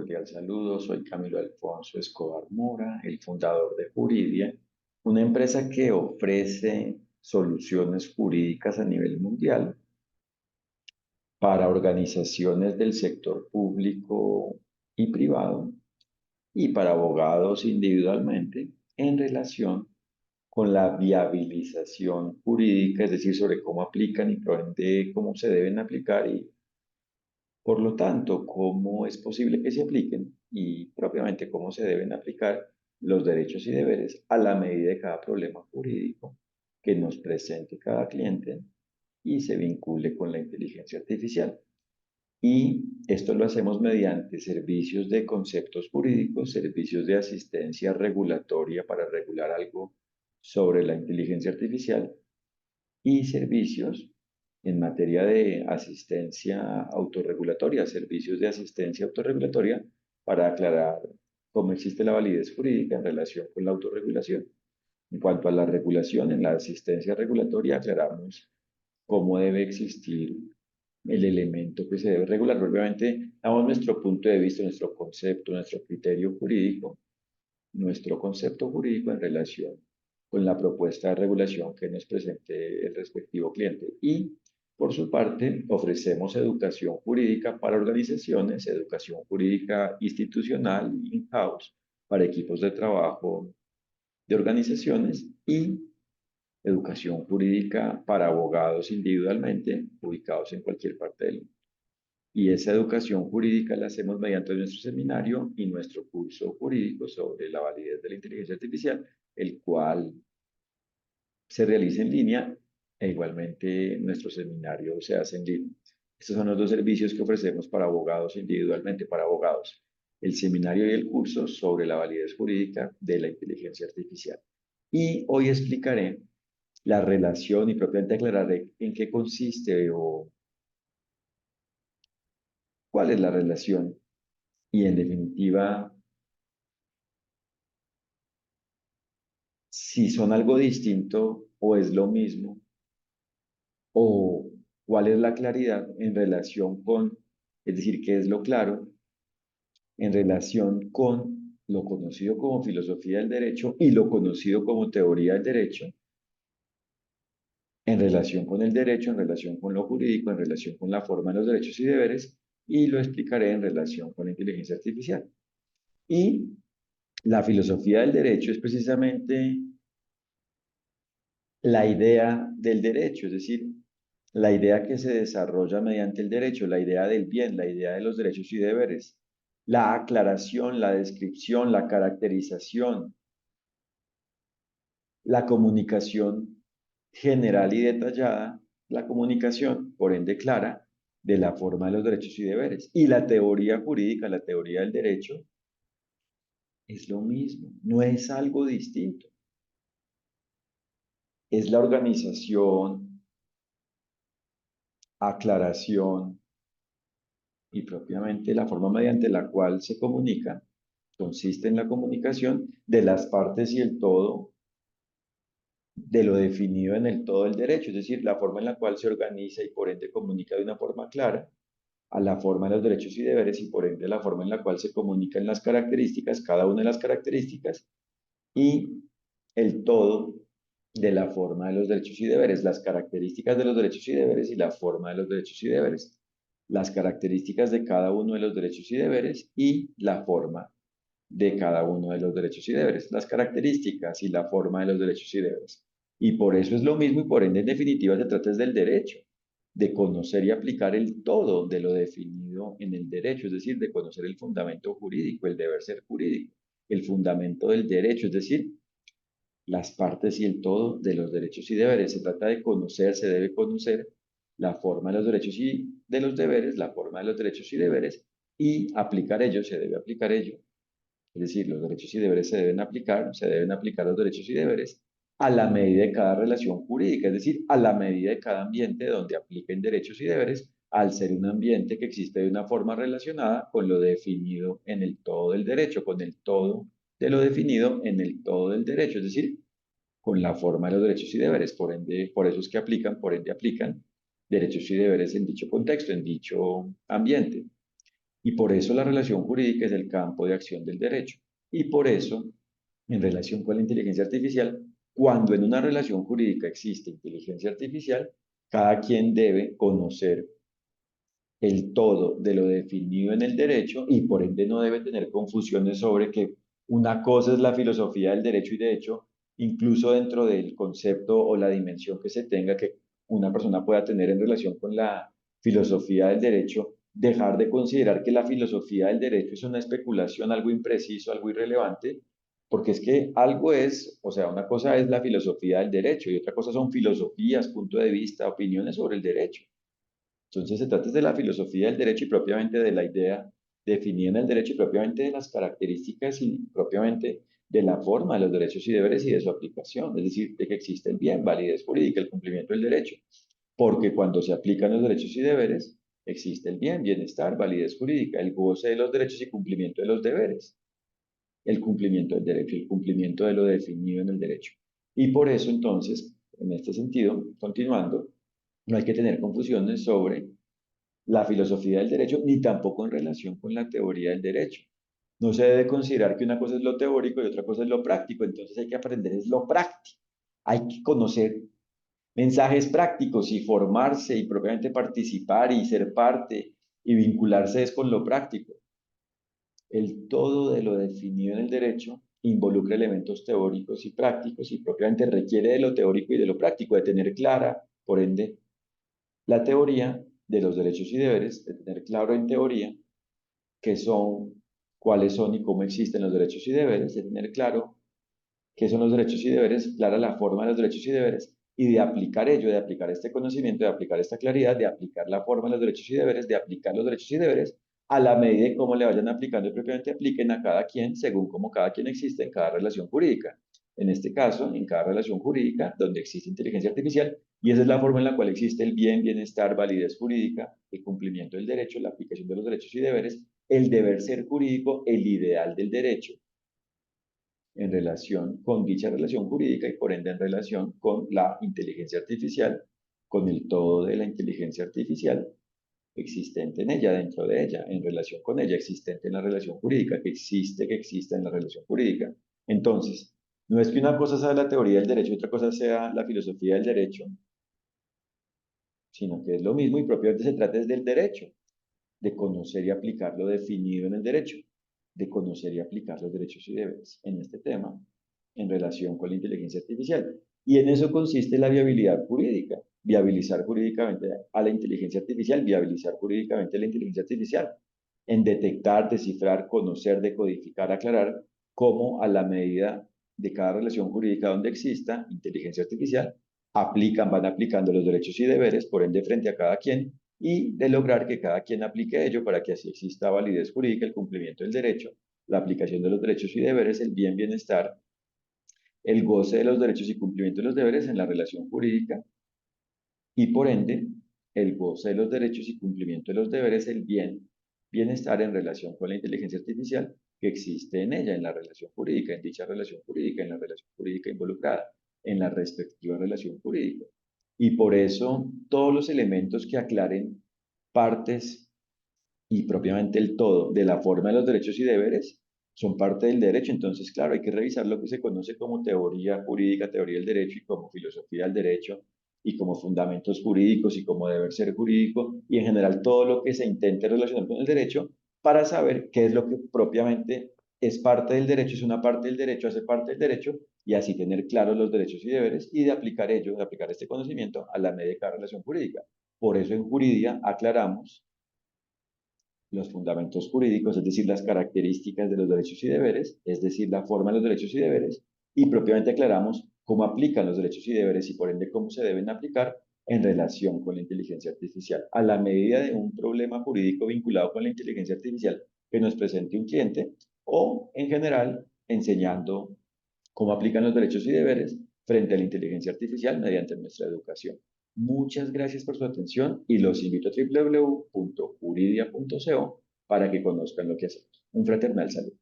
cordial saludo. Soy Camilo Alfonso Escobar Mora, el fundador de Juridia, una empresa que ofrece soluciones jurídicas a nivel mundial para organizaciones del sector público y privado y para abogados individualmente en relación con la viabilización jurídica, es decir, sobre cómo aplican y por ende cómo se deben aplicar y por lo tanto, cómo es posible que se apliquen y propiamente cómo se deben aplicar los derechos y deberes a la medida de cada problema jurídico que nos presente cada cliente y se vincule con la inteligencia artificial. Y esto lo hacemos mediante servicios de conceptos jurídicos, servicios de asistencia regulatoria para regular algo sobre la inteligencia artificial y servicios en materia de asistencia autorregulatoria, servicios de asistencia autorregulatoria para aclarar cómo existe la validez jurídica en relación con la autorregulación. En cuanto a la regulación, en la asistencia regulatoria aclaramos cómo debe existir el elemento que se debe regular. Obviamente, damos nuestro punto de vista, nuestro concepto, nuestro criterio jurídico, nuestro concepto jurídico en relación con la propuesta de regulación que nos presente el respectivo cliente. Y, por su parte, ofrecemos educación jurídica para organizaciones, educación jurídica institucional, in-house, para equipos de trabajo de organizaciones y educación jurídica para abogados individualmente ubicados en cualquier parte del mundo. Y esa educación jurídica la hacemos mediante nuestro seminario y nuestro curso jurídico sobre la validez de la inteligencia artificial, el cual se realiza en línea e igualmente nuestro seminario se hace en línea. Estos son los dos servicios que ofrecemos para abogados individualmente, para abogados, el seminario y el curso sobre la validez jurídica de la inteligencia artificial. Y hoy explicaré la relación y propiamente aclararé en qué consiste o cuál es la relación y en definitiva si son algo distinto o es lo mismo o cuál es la claridad en relación con, es decir, qué es lo claro en relación con lo conocido como filosofía del derecho y lo conocido como teoría del derecho, en relación con el derecho, en relación con lo jurídico, en relación con la forma de los derechos y deberes, y lo explicaré en relación con la inteligencia artificial. Y la filosofía del derecho es precisamente la idea del derecho, es decir, la idea que se desarrolla mediante el derecho, la idea del bien, la idea de los derechos y deberes, la aclaración, la descripción, la caracterización, la comunicación general y detallada, la comunicación, por ende clara, de la forma de los derechos y deberes. Y la teoría jurídica, la teoría del derecho, es lo mismo, no es algo distinto. Es la organización, aclaración y propiamente la forma mediante la cual se comunica, consiste en la comunicación de las partes y el todo de lo definido en el todo del derecho, es decir, la forma en la cual se organiza y por ende comunica de una forma clara a la forma de los derechos y deberes y por ende la forma en la cual se comunican las características, cada una de las características y el todo de la forma de los derechos y deberes, las características de los derechos y deberes y la forma de los derechos y deberes, las características de cada uno de los derechos y deberes y la forma de cada uno de los derechos y deberes, las características y la forma de los derechos y deberes. Y por eso es lo mismo y por ende en definitiva se trata del derecho, de conocer y aplicar el todo de lo definido en el derecho, es decir, de conocer el fundamento jurídico, el deber ser jurídico, el fundamento del derecho, es decir, las partes y el todo de los derechos y deberes. Se trata de conocer, se debe conocer la forma de los derechos y de los deberes, la forma de los derechos y deberes y aplicar ello, se debe aplicar ello. Es decir, los derechos y deberes se deben aplicar los derechos y deberes a la medida de cada relación jurídica, es decir, a la medida de cada ambiente donde apliquen derechos y deberes, al ser un ambiente que existe de una forma relacionada con lo definido en el todo del derecho, con el todo de lo definido en el todo del derecho, es decir, con la forma de los derechos y deberes. Por ende, por eso es que aplican, por ende aplican derechos y deberes en dicho contexto, en dicho ambiente. Y por eso la relación jurídica es el campo de acción del derecho. Y por eso, en relación con la inteligencia artificial, cuando en una relación jurídica existe inteligencia artificial, cada quien debe conocer el todo de lo definido en el derecho y por ende no debe tener confusiones sobre que una cosa es la filosofía del derecho y de hecho, incluso dentro del concepto o la dimensión que se tenga que una persona pueda tener en relación con la filosofía del derecho, dejar de considerar que la filosofía del derecho es una especulación, algo impreciso, algo irrelevante, porque es que algo es, o sea, una cosa es la filosofía del derecho y otra cosa son filosofías, punto de vista, opiniones sobre el derecho. Entonces se trata de la filosofía del derecho y propiamente de la idea definida en el derecho y propiamente de las características y propiamente de la forma de los derechos y deberes y de su aplicación, es decir, de que existe el bien, validez jurídica, el cumplimiento del derecho, porque cuando se aplican los derechos y deberes, existe el bien, bienestar, validez jurídica, el goce de los derechos y cumplimiento de los deberes, el cumplimiento del derecho, el cumplimiento de lo definido en el derecho. Y por eso entonces, en este sentido, continuando, no hay que tener confusiones sobre la filosofía del derecho, ni tampoco en relación con la teoría del derecho. No se debe considerar que una cosa es lo teórico y otra cosa es lo práctico, entonces hay que aprender es lo práctico. Hay que conocer mensajes prácticos y formarse y propiamente participar y ser parte y vincularse es con lo práctico. El todo de lo definido en el derecho involucra elementos teóricos y prácticos y propiamente requiere de lo teórico y de lo práctico, de tener clara, por ende, la teoría de los derechos y deberes, de tener claro en teoría qué son, cuáles son y cómo existen los derechos y deberes, de tener claro qué son los derechos y deberes, clara la forma de los derechos y deberes, y de aplicar ello, de aplicar este conocimiento, de aplicar esta claridad, de aplicar la forma de los derechos y deberes, de aplicar los derechos y deberes a la medida de cómo le vayan aplicando y propiamente apliquen a cada quien según cómo cada quien existe en cada relación jurídica. En este caso, en cada relación jurídica donde existe inteligencia artificial, y esa es la forma en la cual existe el bien, bienestar, validez jurídica, el cumplimiento del derecho, la aplicación de los derechos y deberes, el deber ser jurídico, el ideal del derecho, en relación con dicha relación jurídica y por ende en relación con la inteligencia artificial, con el todo de la inteligencia artificial existente en ella, dentro de ella, en relación con ella, existente en la relación jurídica, que exista en la relación jurídica. Entonces, no es que una cosa sea la teoría del derecho y otra cosa sea la filosofía del derecho, sino que es lo mismo y propiamente se trata del derecho, de conocer y aplicar lo definido en el derecho, de conocer y aplicar los derechos y deberes en este tema en relación con la inteligencia artificial. Y en eso consiste la viabilidad jurídica, viabilizar jurídicamente a la inteligencia artificial, viabilizar jurídicamente a la inteligencia artificial, en detectar, descifrar, conocer, decodificar, aclarar cómo a la medida de cada relación jurídica donde exista inteligencia artificial, van aplicando los derechos y deberes, por ende, frente a cada quien, y de lograr que cada quien aplique ello para que así exista validez jurídica, el cumplimiento del derecho, la aplicación de los derechos y deberes, el bien, bienestar, el goce de los derechos y cumplimiento de los deberes en la relación jurídica y por ende el goce de los derechos y cumplimiento de los deberes, el bien, bienestar en relación con la inteligencia artificial que existe en ella, en la relación jurídica, en dicha relación jurídica, en la relación jurídica involucrada, en la respectiva relación jurídica. Y por eso todos los elementos que aclaren partes y propiamente el todo de la forma de los derechos y deberes son parte del derecho. Entonces, claro, hay que revisar lo que se conoce como teoría jurídica, teoría del derecho y como filosofía del derecho y como fundamentos jurídicos y como deber ser jurídico y en general todo lo que se intente relacionar con el derecho para saber qué es lo que propiamente es parte del derecho, es una parte del derecho, hace parte del derecho y así tener claros los derechos y deberes y de aplicar ello, de aplicar este conocimiento a la medida de cada relación jurídica. Por eso en Juridia aclaramos los fundamentos jurídicos, es decir, las características de los derechos y deberes, es decir, la forma de los derechos y deberes, y propiamente aclaramos cómo aplican los derechos y deberes y por ende cómo se deben aplicar en relación con la inteligencia artificial. A la medida de un problema jurídico vinculado con la inteligencia artificial que nos presente un cliente o, en general, enseñando cómo aplican los derechos y deberes frente a la inteligencia artificial mediante nuestra educación. Muchas gracias por su atención y los invito a www.juridia.co para que conozcan lo que hacemos. Un fraternal saludo.